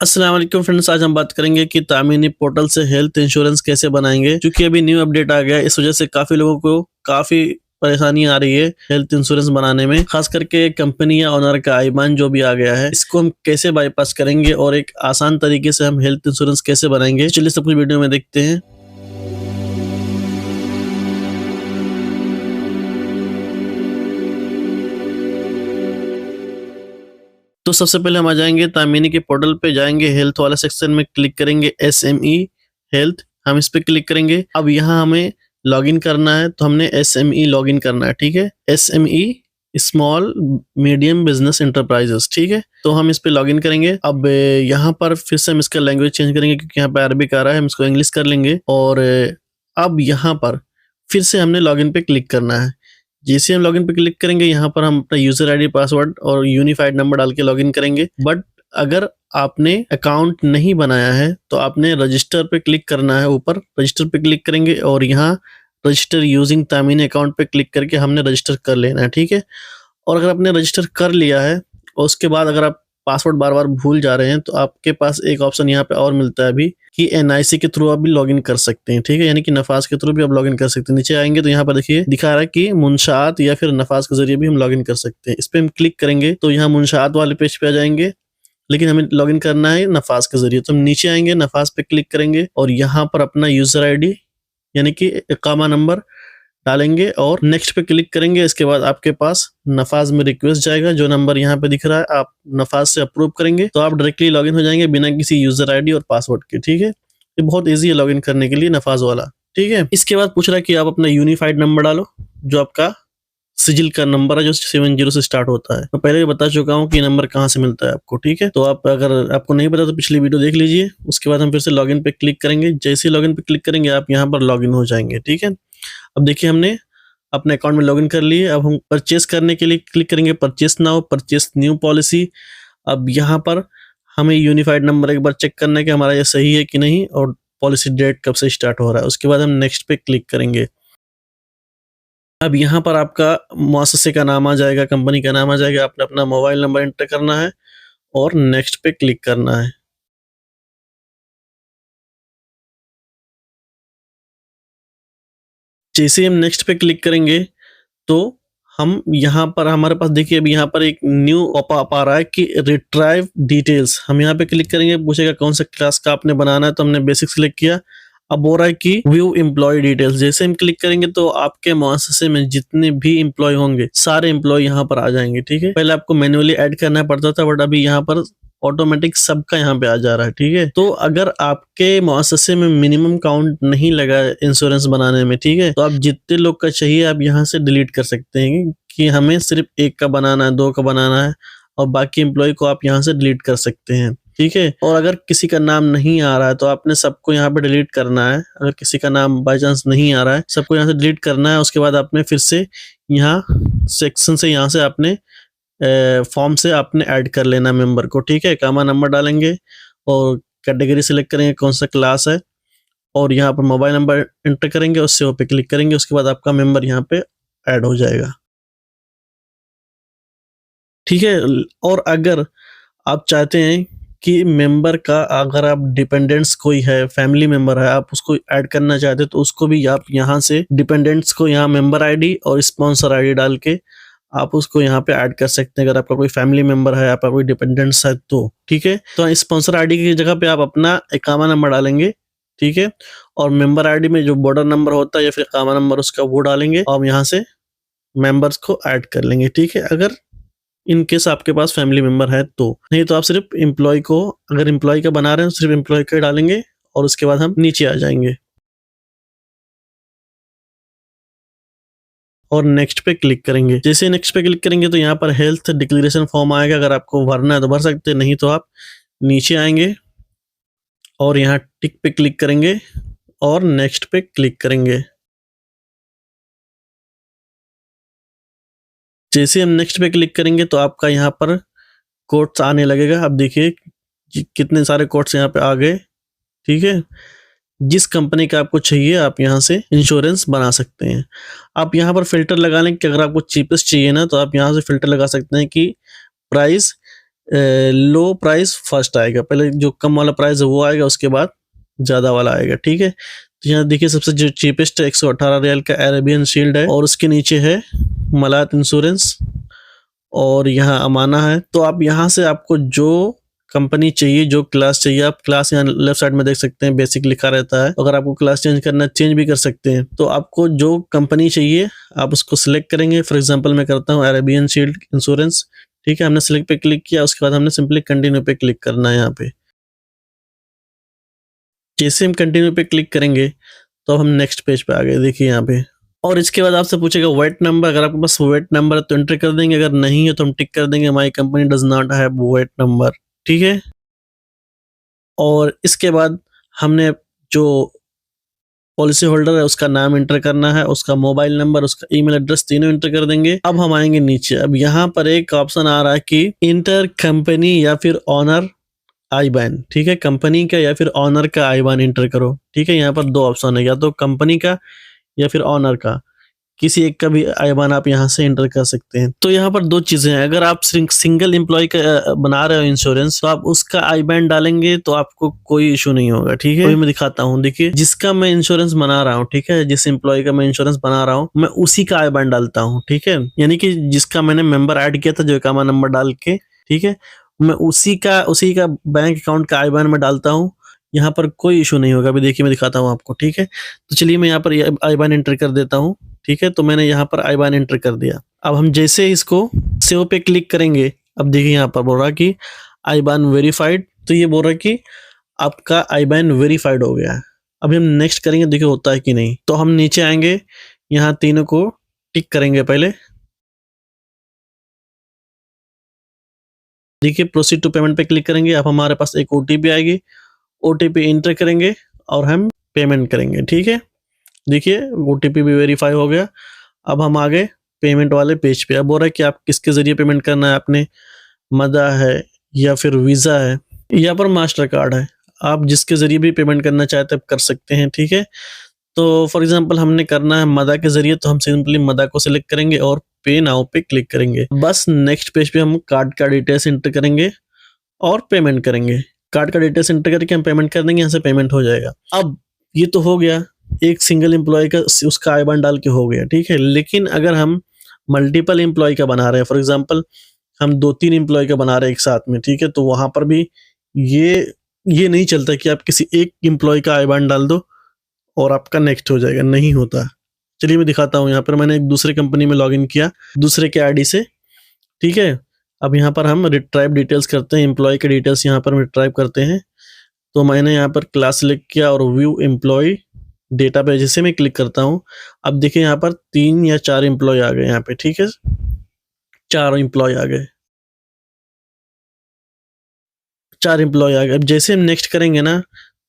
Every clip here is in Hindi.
अस्सलाम वालेकुम फ्रेंड्स, आज हम बात करेंगे कि तामीनी पोर्टल से हेल्थ इंश्योरेंस कैसे बनाएंगे। क्योंकि अभी न्यू अपडेट आ गया है, इस वजह से काफी लोगों को काफी परेशानी आ रही है हेल्थ इंश्योरेंस बनाने में। खास करके कंपनी या ओनर का आईबान जो भी आ गया है, इसको हम कैसे बाईपास करेंगे और एक आसान तरीके से हम हेल्थ इंश्योरेंस कैसे बनाएंगे। चलिए सब कुछ वीडियो में देखते हैं। तो सबसे पहले हम आ जाएंगे तामीनी के पोर्टल पे, जाएंगे हेल्थ वाला सेक्शन में क्लिक करेंगे SME हेल्थ, हम इस पे क्लिक करेंगे। अब यहाँ हमें लॉगिन करना है, तो हमने SME लॉगिन करना है। ठीक है, SME small medium business enterprises. ठीक है, तो हम इस पे लॉगिन करेंगे। अब यहाँ पर फिर से हम इसका लैंग्वेज चेंज करेंगे क्योंकि यहाँ पे अरबिक आ रहा है, हम इसको इंग्लिश कर लेंगे। और अब यहाँ पर फिर से हमने लॉगिन पे क्लिक करना है। जैसे हम लॉगिन पे क्लिक करेंगे, यहाँ पर हम अपना यूजर आईडी, पासवर्ड और यूनिफाइड नंबर डाल के लॉगिन करेंगे। बट अगर आपने अकाउंट नहीं बनाया है तो आपने रजिस्टर पे क्लिक करना है। ऊपर रजिस्टर पे क्लिक करेंगे और यहाँ रजिस्टर यूजिंग तामीनी अकाउंट पे क्लिक करके हमने रजिस्टर कर लेना है। ठीक है, और अगर आपने रजिस्टर कर लिया है और उसके बाद अगर आप पासवर्ड बार बार भूल जा रहे हैं, तो आपके पास एक ऑप्शन यहाँ पे और मिलता है अभी कि NIC के थ्रू आप भी लॉगिन कर सकते हैं। ठीक है, यानी कि नफाज के थ्रू भी आप लॉगिन कर सकते हैं। नीचे आएंगे तो यहाँ पर देखिए दिखा रहा है कि मुंशात या फिर नफाज के जरिए भी हम लॉगिन कर सकते हैं। इस पे हम क्लिक करेंगे तो यहाँ मुंशात वाले पेज पे आ जाएंगे, लेकिन हमें लॉगिन करना है नफाज के जरिए। तो हम नीचे आएंगे, नफाज पे क्लिक करेंगे और यहाँ पर अपना यूजर ID यानी कि इकामा नंबर डालेंगे और नेक्स्ट पे क्लिक करेंगे। इसके बाद आपके पास नफाज में रिक्वेस्ट जाएगा, जो नंबर यहाँ पे दिख रहा है आप नफाज से अप्रूव करेंगे तो आप डायरेक्टली लॉगिन हो जाएंगे बिना किसी यूजर ID और पासवर्ड के। ठीक है, ये बहुत इजी है लॉगिन करने के लिए नफाज वाला। ठीक है, इसके बाद पूछ रहा है कि आप अपना यूनिफाइड नंबर डालो, जो आपका सिजिल का नंबर है, जो 70 से स्टार्ट होता है। मैं पहले भी बता चुका हूँ कि नंबर कहाँ से मिलता है आपको। ठीक है, तो आप अगर आपको नहीं पता तो पिछली वीडियो देख लीजिए। उसके बाद हम फिर से लॉगिन पे क्लिक करेंगे। जैसे ही लॉगिन पे क्लिक करेंगे आप यहाँ पर लॉगिन हो जाएंगे। ठीक है, अब देखिए हमने अपने अकाउंट में लॉगिन कर लिए। अब हम परचेस करने के लिए क्लिक करेंगे, purchase now, purchase new policy. अब यहाँ पर हमें यूनिफाइड नंबर एक बार चेक करना है कि हमारा ये सही है कि नहीं और पॉलिसी डेट कब से स्टार्ट हो रहा है। उसके बाद हम नेक्स्ट पे क्लिक करेंगे। अब यहाँ पर आपका मुअस्ससे का नाम आ जाएगा, कंपनी का नाम आ जाएगा। आपने अपना मोबाइल नंबर एंटर करना है और नेक्स्ट पे क्लिक करना है। जैसे हम नेक्स्ट पे क्लिक करेंगे तो हम यहाँ पर हमारे पास देखिए अभी यहाँ पर एक न्यू पॉपअप आ रहा है कि रिट्राइव डिटेल्स। हम यहाँ पे क्लिक करेंगे, पूछेगा कौन सा क्लास का आपने बनाना है, तो हमने बेसिक सिलेक्ट किया। अब बोल रहा है कि व्यू एम्प्लॉय डिटेल्स। जैसे हम क्लिक करेंगे तो आपके मुअस्ससे में जितने भी एम्प्लॉय होंगे सारे एम्प्लॉय यहाँ पर आ जाएंगे। ठीक है, पहले आपको मैन्युअली ऐड करना पड़ता था, बट अभी यहाँ पर ऑटोमेटिक सबका यहाँ पे आ जा रहा है। ठीक है, तो अगर आपके मुअस्ससे में मिनिमम काउंट नहीं लगा इंश्योरेंस बनाने में, ठीक है, तो आप जितने लोग का चाहिए आप यहाँ से डिलीट कर सकते हैं कि हमें सिर्फ एक का बनाना है, 2 का बनाना है, और बाकी एम्प्लॉय को आप यहाँ से डिलीट कर सकते हैं। ठीक है, और अगर किसी का नाम नहीं आ रहा है तो आपने सबको यहाँ पे डिलीट करना है। अगर किसी का नाम बाई चांस नहीं आ रहा है, सबको यहाँ से डिलीट करना है। उसके बाद आपने फिर से यहाँ सेक्शन से यहाँ से आपने फॉर्म से आपने ऐड कर लेना मेंबर को। ठीक है, कामा नंबर डालेंगे और कैटेगरी सिलेक्ट करेंगे कौन सा क्लास है, और यहाँ पर मोबाइल नंबर एंटर करेंगे और सेव पे क्लिक करेंगे। उसके बाद आपका मेंबर यहाँ पे ऐड हो जाएगा। ठीक है, और अगर आप चाहते हैं कि मेंबर का अगर आप डिपेंडेंट्स कोई है, फैमिली मेंबर है, आप उसको ऐड करना चाहते हैं तो उसको भी आप यहाँ से डिपेंडेंट्स को यहाँ मेंबर ID और स्पॉन्सर ID डाल के आप उसको यहाँ पे ऐड कर सकते हैं। अगर आपका कोई फैमिली मेंबर है, आपका कोई डिपेंडेंट्स है तो। ठीक है, तो स्पॉन्सर ID की जगह पे आप अपना इकामा नंबर डालेंगे। ठीक है, और मेंबर ID में जो बॉर्डर नंबर होता है या फिर इकामा नंबर उसका वो डालेंगे और यहाँ से मेंबर्स को ऐड कर लेंगे। ठीक है, अगर इन केस आपके पास फैमिली मेंबर है तो। नहीं तो आप सिर्फ एम्प्लॉय को, अगर एम्प्लॉय का बना रहे हैं सिर्फ एम्प्लॉय का डालेंगे और उसके बाद हम नीचे आ जाएंगे और नेक्स्ट पे क्लिक करेंगे। जैसे नेक्स्ट पे क्लिक करेंगे तो यहाँ पर हेल्थ डिक्लेरेशन फॉर्म आएगा। अगर आपको भरना है तो भर सकते हैं, नहीं तो आप नीचे आएंगे और यहाँ टिक पे क्लिक करेंगे और नेक्स्ट पे क्लिक करेंगे। जैसे हम नेक्स्ट पे क्लिक करेंगे तो आपका यहाँ पर कोड्स आने लगेगा। अब देखिए कितने सारे कोड्स यहाँ पे आ गए। ठीक है, जिस कंपनी का आपको चाहिए आप यहाँ से इंश्योरेंस बना सकते हैं। आप यहाँ पर फिल्टर लगा लें कि अगर आपको चीपेस्ट चाहिए ना तो आप यहाँ से फिल्टर लगा सकते हैं कि प्राइस लो प्राइस फर्स्ट आएगा, पहले जो कम वाला प्राइस है वो आएगा, उसके बाद ज़्यादा वाला आएगा, ठीक है। तो यहाँ देखिए सबसे जो चीपेस्ट 118 रियाल का अरेबियन शील्ड है, और उसके नीचे है मलात इंश्योरेंस, और यहाँ अमाना है। तो आप यहाँ से आपको जो कंपनी चाहिए, जो क्लास चाहिए, आप क्लास यहाँ लेफ्ट साइड में देख सकते हैं, बेसिक लिखा रहता है। अगर आपको क्लास चेंज करना है, चेंज भी कर सकते हैं। तो आपको जो कंपनी चाहिए आप उसको सिलेक्ट करेंगे। फॉर एग्जांपल मैं करता हूँ अरेबियन शील्ड इंश्योरेंस, ठीक है। हमने सिलेक्ट पे क्लिक किया, उसके बाद हमने सिंपली कंटिन्यू पे क्लिक करना है। यहाँ पे जैसे हम कंटिन्यू पे क्लिक करेंगे तो हम नेक्स्ट पेज पे आ गए, देखिए यहाँ पे। और इसके बाद आपसे पूछेगा वेट नंबर, अगर आपके पास वेट नंबर है तो एंटर कर देंगे, अगर नहीं है तो हम टिक कर देंगे my company does not have VAT number, ठीक है। और इसके बाद हमने जो पॉलिसी होल्डर है उसका नाम एंटर करना है, उसका मोबाइल नंबर, उसका ईमेल एड्रेस, तीनों एंटर कर देंगे। अब हम आएंगे नीचे, अब यहाँ पर एक ऑप्शन आ रहा है कि इंटर कंपनी या फिर ऑनर आईबैन, ठीक है। कंपनी का या फिर ऑनर का आईबैन एंटर करो, ठीक है। यहाँ पर दो ऑप्शन है, या तो कंपनी का या फिर ऑनर का, किसी एक का भी आईबैन आप यहाँ से एंटर कर सकते हैं। तो यहाँ पर दो चीजें हैं, अगर आप सिंगल एम्प्लॉय का बना रहे हो इंश्योरेंस, तो आप उसका आईबैन डालेंगे तो आपको कोई इशू नहीं होगा, ठीक है। अभी मैं दिखाता हूँ, देखिए जिसका मैं इंश्योरेंस बना रहा हूँ, ठीक है, जिस एम्प्लॉय का मैं इंश्योरेंस बना रहा हूँ, मैं उसी का आईबैन डालता हूँ, ठीक है। यानी कि जिसका मैंने मेंबर ऐड किया था जो अकामा नंबर डाल के, ठीक है, मैं उसी का बैंक अकाउंट का आईबैन में डालता हूँ। यहाँ पर कोई इशू नहीं होगा। अभी देखिए मैं दिखाता हूँ आपको, ठीक है। तो चलिए मैं यहाँ पर आईबैन एंटर कर देता हूँ, ठीक है। तो मैंने यहाँ पर आईबैन एंटर कर दिया। अब हम जैसे इसको सेव पे क्लिक करेंगे, अब देखिए यहाँ पर बोल रहा कि आईबैन वेरीफाइड, तो ये बोल रहा है कि आपका आईबैन वेरीफाइड हो गया है। अभी हम नेक्स्ट करेंगे, देखिए होता है कि नहीं। तो हम नीचे आएंगे, यहाँ तीनों को टिक करेंगे पहले, देखिए प्रोसीड टू पेमेंट पे क्लिक करेंगे। अब हमारे पास एक ओटीपी आएगी, ओटीपी एंटर करेंगे और हम पेमेंट करेंगे, ठीक है। देखिए ओटीपी भी वेरीफाई हो गया। अब हम आगे पेमेंट वाले पेज पे, अब बोल रहा है कि आप किसके जरिए पेमेंट करना है, आपने मदा है या फिर वीज़ा है या पर मास्टर कार्ड है, आप जिसके जरिए भी पेमेंट करना चाहते हैं आप कर सकते हैं, ठीक है। तो फॉर एग्जांपल हमने करना है मदा के जरिए, तो हम सिंपली मदा को सिलेक्ट करेंगे और पे नाउ पे क्लिक करेंगे। बस नेक्स्ट पेज पे हम कार्ड का डिटेल्स एंटर करेंगे और पेमेंट करेंगे। कार्ड का डिटेल्स एंटर करके हम पेमेंट कर देंगे, यहाँ से पेमेंट हो जाएगा। अब ये तो हो गया, एक सिंगल एम्प्लॉय का उसका आईबैन डाल के हो गया, ठीक है। लेकिन अगर हम मल्टीपल एम्प्लॉय का बना रहे हैं, फॉर एग्जांपल हम 2-3 एम्प्लॉय का बना रहे हैं एक साथ में, ठीक है, तो वहां पर भी ये नहीं चलता कि आप किसी एक एम्प्लॉय का आईबैन डाल दो और आपका नेक्स्ट हो जाएगा, नहीं होता। चलिए मैं दिखाता हूँ। यहाँ पर मैंने एक दूसरे कंपनी में लॉगिन किया दूसरे के आईडी से, ठीक है। अब यहाँ पर हम रिट्राइव डिटेल्स करते हैं, एम्प्लॉय के डिटेल्स यहाँ पर रिट्राइव करते हैं। तो मैंने यहाँ पर क्लास सिलेक्ट किया और व्यू एम्प्लॉय डेटा पे जैसे मैं क्लिक करता हूँ, अब देखिए यहाँ पर 3 या 4 एम्प्लॉय आ गए यहाँ पे, ठीक है, 4 एम्प्लॉय आ गए, 4 एम्प्लॉय आ गए। अब जैसे हम नेक्स्ट करेंगे ना,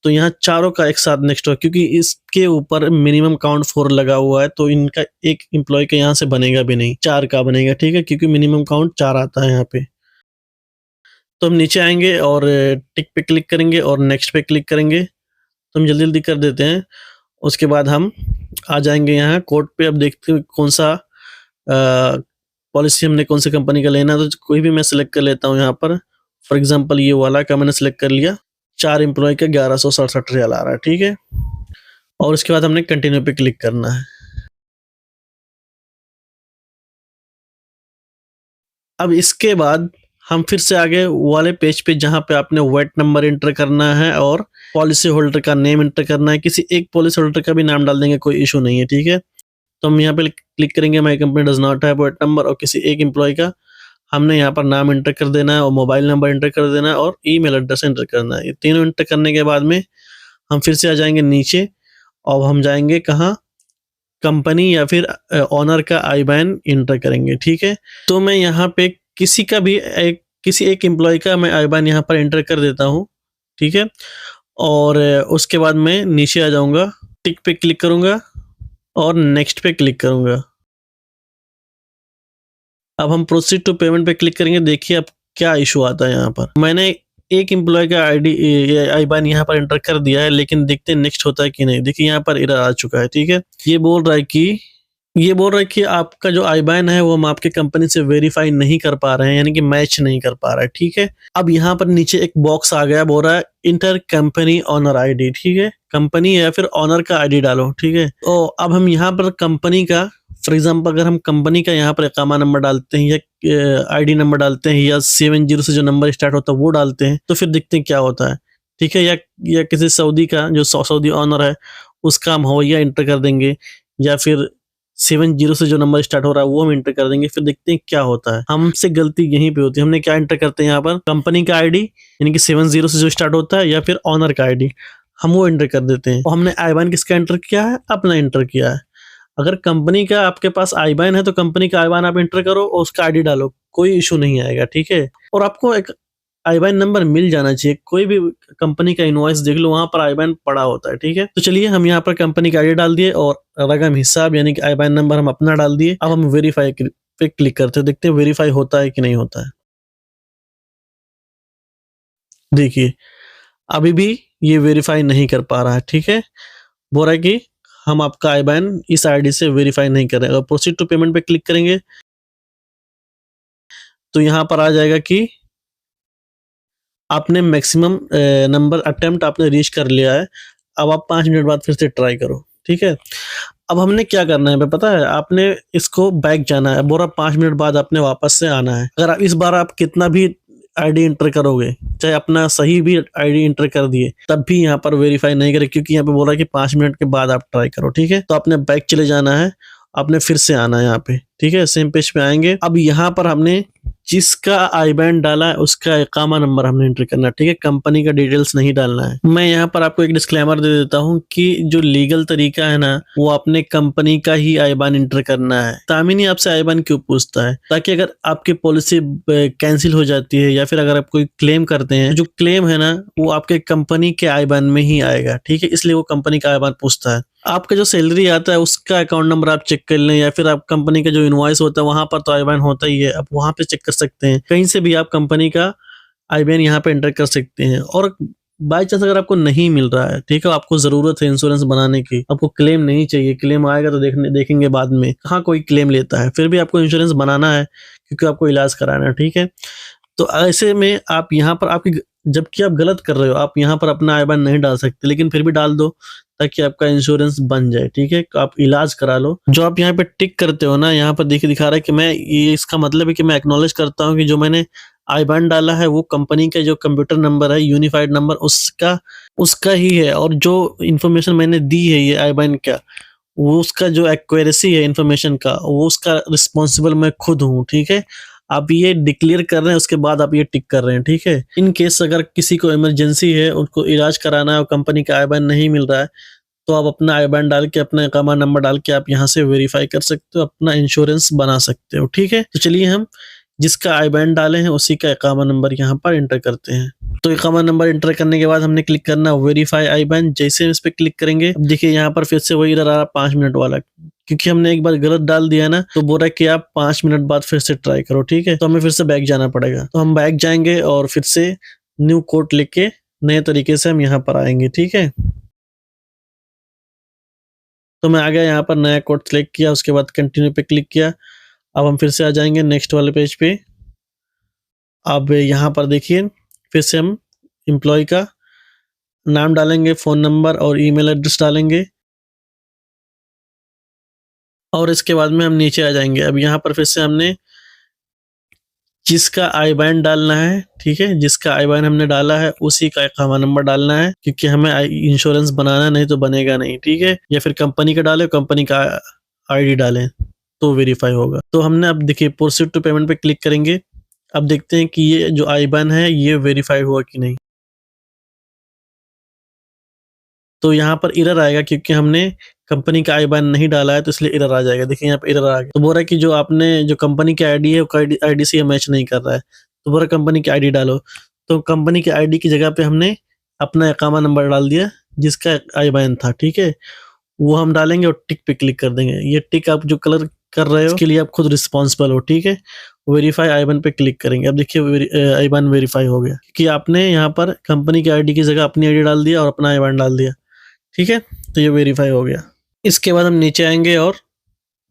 तो यहाँ चारों का एक साथ नेक्स्ट होगा, क्योंकि इसके ऊपर मिनिमम काउंट 4 लगा हुआ है, तो इनका एक एम्प्लॉय का यहाँ से बनेगा भी नहीं, 4 का बनेगा, ठीक है, क्योंकि मिनिमम काउंट 4 आता है यहाँ पे। तो हम नीचे आएंगे और टिक पे क्लिक करेंगे और नेक्स्ट पे क्लिक करेंगे, तो हम जल्दी जल्दी कर देते हैं। उसके बाद हम आ जाएंगे यहाँ कोड पे। अब देखते हैं कौन सा पॉलिसी हमने कौन सी कंपनी का लेना है, तो कोई भी मैं सिलेक्ट कर लेता हूँ यहाँ पर। फॉर एग्जांपल ये वाला का मैंने सिलेक्ट कर लिया, 4 एम्प्लॉय का 1167 रियाल आ रहा है, ठीक है। और उसके बाद हमने कंटिन्यू पे क्लिक करना है। अब इसके बाद हम फिर से आगे वाले पेज पे जहाँ पे आपने वेट नंबर एंटर करना है और पॉलिसी होल्डर का नेम एंटर करना है, किसी एक पॉलिसी होल्डर का भी नाम डाल देंगे, कोई इशू नहीं है, ठीक है। तो हम यहाँ पे क्लिक करेंगे my company does not have VAT number, और किसी एक एम्प्लॉय का हमने यहाँ पर नाम एंटर कर देना है और मोबाइल नंबर एंटर कर देना है और ईमेल एड्रेस एंटर करना है। ये तीनों एंटर करने के बाद में हम फिर से आ जाएंगे नीचे और हम जाएंगे कहाँ, कंपनी या फिर ऑनर का आईबैन एंटर करेंगे, ठीक है। तो मैं यहाँ पे किसी का भी किसी एक एम्प्लॉय का मैं आईबैन यहाँ पर एंटर कर देता हूँ, ठीक है। और उसके बाद मैं नीचे आ जाऊँगा, टिक पे क्लिक करूँगा और नेक्स्ट पे क्लिक करूँगा। अब हम प्रोसीड टू पेमेंट पे क्लिक करेंगे, देखिए अब क्या इशू आता है यहाँ पर। मैंने एक एम्प्लॉय का आईबैन यहाँ पर एंटर कर दिया है, लेकिन देखते हैं नेक्स्ट होता है कि नहीं। देखिए यहाँ पर एरर आ चुका है, ठीक है। ये बोल रहा है कि ये बोल रहा है कि आपका जो आईबैन है वो हम आपके कंपनी से वेरीफाई नहीं कर पा रहे हैं, यानी कि मैच नहीं कर पा रहा है, ठीक है। अब यहाँ पर नीचे एक बॉक्स आ गया, बोल रहा है इंटर कंपनी ऑनर आईडी, ठीक है। कंपनी या फिर ऑनर का आईडी डालो, ठीक है। तो अब हम यहाँ पर कंपनी का, फॉर एग्जाम्पल अगर हम कंपनी का यहाँ पर इकामा नंबर डालते हैं या आईडी नंबर डालते हैं या 70 से जो नंबर स्टार्ट होता है वो डालते हैं, तो फिर देखते हैं क्या होता है, ठीक है। या किसी सऊदी का जो सऊदी ऑनर है उसका हम हवैया इंटर कर देंगे, या फिर 70 से जो नंबर स्टार्ट हो रहा है वो हम एंटर कर देंगे। फिर देखते हैं क्या होता है। हमसे गलती यहीं पे होती है, हमने क्या एंटर करते हैं यहाँ पर, कंपनी का आईडी यानी कि 70 से जो स्टार्ट होता है, या फिर ऑनर का आईडी हम वो एंटर कर देते हैं। और हमने आईबैन किसका एंटर किया है, अपना एंटर किया है। अगर कंपनी का आपके पास आईबैन है तो कंपनी का आईबैन आप एंटर करो और उसका आईडी डालो, कोई इशू नहीं आएगा, ठीक है। और आपको एक आईबैन नंबर मिल जाना चाहिए, कोई भी कंपनी का इनवॉइस देख लो वहां पर आईबैन पड़ा होता है, ठीक है। तो चलिए हम यहाँ पर कंपनी का आईडी डाल दिए और रकम हिसाब यानी कि आईबैन नंबर हम अपना डाल दिए। अब हम वेरीफाई पे क्लिक करते हैं, देखते हैं वेरीफाई होता है कि नहीं होता है। देखिए अभी भी ये वेरीफाई नहीं कर पा रहा है, ठीक है। बोल रहा है कि हम आपका आईबैन इस आईडी से वेरीफाई नहीं कर रहे। अगर प्रोसीड टू पेमेंट पे क्लिक करेंगे तो यहाँ पर आ जाएगा कि आपने मैक्सिमम नंबर अटेम्प्ट आपने रीच कर लिया है। अब आप 5 मिनट बाद फिर से ट्राई करो, ठीक है। अब हमने क्या करना है पता है, आपने इसको बैक जाना है, बोरा 5 मिनट बाद आपने वापस से आना है। अगर आप इस बार आप कितना भी आईडी एंटर करोगे, चाहे अपना सही भी आईडी एंटर कर दिए, तब भी यहाँ पर वेरीफाई नहीं करे, क्योंकि यहाँ पे बोला कि 5 मिनट के बाद आप ट्राई करो, ठीक है। तो आपने बैक चले जाना है, आपने फिर से आना है यहाँ पे, ठीक है। सेम पेज पे आएंगे। अब यहाँ पर हमने जिसका आईबैन डाला है उसका इकामा नंबर हमने एंटर करना है, ठीक है। कंपनी का डिटेल्स नहीं डालना है। मैं यहाँ पर आपको एक डिस्क्लेमर दे देता हूँ कि जो लीगल तरीका है ना, वो अपने कंपनी का ही आईबैन एंटर करना है। तामीनी आपसे आईबैन क्यों पूछता है, ताकि अगर आपकी पॉलिसी कैंसिल हो जाती है या फिर अगर आप कोई क्लेम करते हैं, जो क्लेम है ना वो आपके कंपनी के आईबैन में ही आएगा, ठीक है। इसलिए वो कंपनी का आईबैन पूछता है। आपका जो सैलरी आता है उसका अकाउंट नंबर आप चेक कर लें, या फिर आप कंपनी का जो इनवॉइस होता है वहां पर तो आईबैन होता ही है, आप वहां पे चेक कर सकते हैं। कहीं से भी आप कंपनी का आईबैन यहाँ पे एंटर कर सकते हैं। और बाई चांस अगर आपको नहीं मिल रहा है, ठीक है, आपको जरूरत है इंश्योरेंस बनाने की, आपको क्लेम नहीं चाहिए, क्लेम आएगा तो देखेंगे बाद में, कहाँ कोई क्लेम लेता है, फिर भी आपको इंश्योरेंस बनाना है क्योंकि आपको इलाज कराना है, ठीक है। तो ऐसे में आप यहाँ पर आपकी, जबकि आप गलत कर रहे हो, आप यहाँ पर अपना आईबैन नहीं डाल सकते, लेकिन फिर भी डाल दो ताकि आपका इंश्योरेंस बन जाए, ठीक है। आप इलाज करा लो। जो आप यहाँ पे टिक करते हो ना, यहाँ पर दिखा रहा है कि मैं ये, इसका मतलब है कि मैं एक्नॉलेज करता हूँ कि जो मैंने आईबैन डाला है वो कंपनी का जो कंप्यूटर नंबर है, यूनिफाइड नंबर, उसका उसका ही है। और जो इन्फॉर्मेशन मैंने दी है ये आईबैन का, वो उसका जो एक्यूरेसी है इन्फॉर्मेशन का, वो उसका रिस्पॉन्सिबल मैं खुद हूँ, ठीक है। आप ये डिक्लेयर कर रहे हैं, उसके बाद आप ये टिक कर रहे हैं, ठीक है। इन केस अगर किसी को इमरजेंसी है, उनको इलाज कराना है और कंपनी का आईबैन नहीं मिल रहा है, तो आप अपना आईबैन डाल के, अपना इकामा नंबर डाल के आप यहाँ से वेरीफाई कर सकते हो, अपना इंश्योरेंस बना सकते हो, ठीक है। तो चलिए हम जिसका आईबैन डाले हैं उसी का इकामा नंबर यहाँ पर एंटर करते हैं। तो इकामा नंबर एंटर करने के बाद हमने क्लिक करना वेरीफाई आईबैन। जैसे इस पे क्लिक करेंगे, अब देखिए यहाँ पर फिर से वही एरर आ रहा 5 मिनट वाला, क्योंकि हमने एक बार गलत डाल दिया ना, तो बोल रहा है कि आप 5 मिनट बाद फिर से ट्राई करो, ठीक है। तो हमें फिर से बैक जाना पड़ेगा। तो हम बैक जाएंगे और फिर से न्यू कोड लिख के नए तरीके से हम यहाँ पर आएंगे, ठीक है। तो मैं आ गया, यहाँ पर नया कोड सेलेक्ट किया, उसके बाद कंटिन्यू पे क्लिक किया। अब हम फिर से आ जाएंगे नेक्स्ट वाले पेज पे। अब यहाँ पर देखिए फिर से हम एम्प्लॉय का नाम डालेंगे, फ़ोन नंबर और ईमेल एड्रेस डालेंगे, और इसके बाद में हम नीचे आ जाएंगे। अब यहाँ पर फिर से हमने जिसका आईबैन डालना है, ठीक है, जिसका आईबैन हमने डाला है उसी का इकामा नंबर डालना है, क्योंकि हमें इंश्योरेंस बनाना नहीं तो बनेगा नहीं, ठीक है। या फिर कंपनी का डाले, कंपनी का आईडी डालें तो वेरीफाई होगा। तो हमने अब देखिए प्रोसीड टू पेमेंट पे क्लिक करेंगे। अब देखते हैं कि ये जो आईबैन है ये वेरीफाई हुआ कि नहीं। तो यहाँ पर एरर आएगा क्योंकि हमने कंपनी का आईबैन नहीं डाला है, तो इसलिए एरर आ जाएगा। देखिए यहाँ पे एरर आ गया। तो बोल रहा है कि जो आपने जो कंपनी की आईडी है वो आईडी से मैच नहीं कर रहा है, तो बोल रहा है कंपनी की आईडी डालो। तो कंपनी की आईडी की जगह पे हमने अपना इकामा नंबर डाल दिया जिसका आईबैन था, ठीक है। वो हम डालेंगे और टिक पे क्लिक कर देंगे। ये टिक आप जो कलर कर रहे हो उसके लिए आप खुद रिस्पॉन्सिबल हो, ठीक है। वेरीफाई आईबैन पे क्लिक करेंगे। अब देखिए आईबैन वेरीफाई हो गया कि आपने यहाँ पर कंपनी की आईडी की जगह अपनी आईडी डाल दिया और अपना आईबैन डाल दिया, ठीक है। तो ये वेरीफाई हो गया। इसके बाद हम नीचे आएंगे और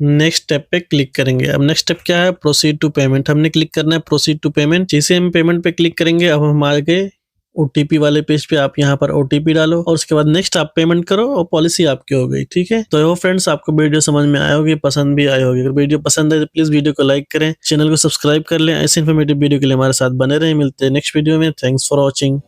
नेक्स्ट स्टेप पे क्लिक करेंगे। अब नेक्स्ट स्टेप क्या है, प्रोसीड टू पेमेंट। हमने क्लिक करना है प्रोसीड टू पेमेंट। जैसे हम पेमेंट पे क्लिक करेंगे अब हम आगे ओटीपी वाले पेज पे आप यहाँ पर ओटीपी डालो और उसके बाद नेक्स्ट आप पेमेंट करो और पॉलिसी आपकी हो गई। ठीक है, तो फ्रेंड्स आपको वीडियो समझ में आया होगी, पसंद भी आई होगी। अगर वीडियो पसंद है तो प्लीज वीडियो को लाइक करें, चैनल को सब्सक्राइब कर लें। ऐसे इन्फॉर्मेटिव वीडियो के लिए हमारे साथ बने रहें। मिलते हैं नेक्स्ट वीडियो में। Thanks for watching.